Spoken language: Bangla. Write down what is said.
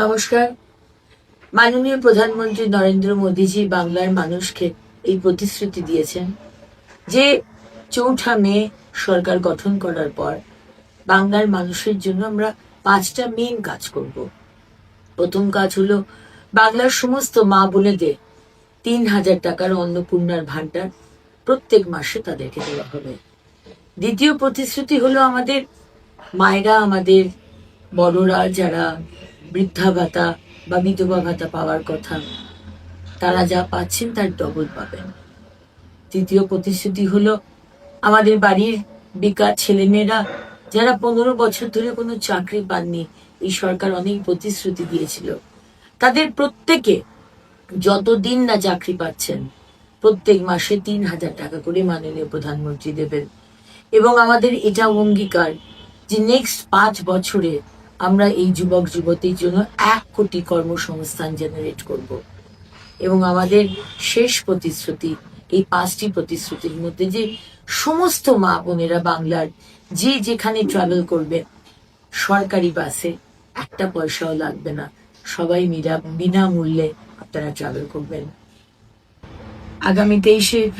নমস্কার। মাননীয় প্রধানমন্ত্রী নরেন্দ্র মোদীজি বাংলার মানুষকে এই প্রতিশ্রুতি দিয়েছেন যে ৪ঠা মে সরকার গঠন করার পর বাংলার মানুষের জন্য আমরা 5টা মেইন কাজ করব। প্রথম কাজ হলো বাংলার সমস্ত মা বোনেদের ৩,০০০ টাকার অন্নপূর্ণার ভাণ্ডার প্রত্যেক মাসে তাদেরকে দেওয়া হবে। দ্বিতীয় প্রতিশ্রুতি হলো আমাদের মায়েরা, আমাদের বড়রা যারা বৃদ্ধা ভাতা বা বিধবা ভাতা পাওয়ার কথা, তারা যা পাচ্ছেন তার ডবল পাবেন। তৃতীয় প্রতিশ্রুতি হলো আমাদের বাড়ির বেকার ছেলেমেয়েরা যারা 15 বছর ধরে কোনো চাকরি পাননি, এই সরকার অনেক প্রতিশ্রুতি দিয়েছিল, তাদের প্রত্যেকে যতদিন না চাকরি পাচ্ছেন প্রত্যেক মাসে ৩,০০০ টাকা করে মাননীয় প্রধানমন্ত্রী দেবেন। এবং আমাদের এটা অঙ্গীকার যে নেক্সট 5 বছরে আমরা এই যুবক যুবতীর জন্য 1 কোটি কর্মসংস্থান জেনারেট করব। এবং আমাদের শেষ প্রতিশ্রুতি, এই 5টি প্রতিশ্রুতির মধ্যে যে সমস্ত মা বোনেরা বাংলার যে যেখানে ট্রাভেল করবে সরকারি বাসে 1টা পয়সাও লাগবে না, সবাই বিনামূল্যে আপনারা ট্রাভেল করবেন। আগামী 23শে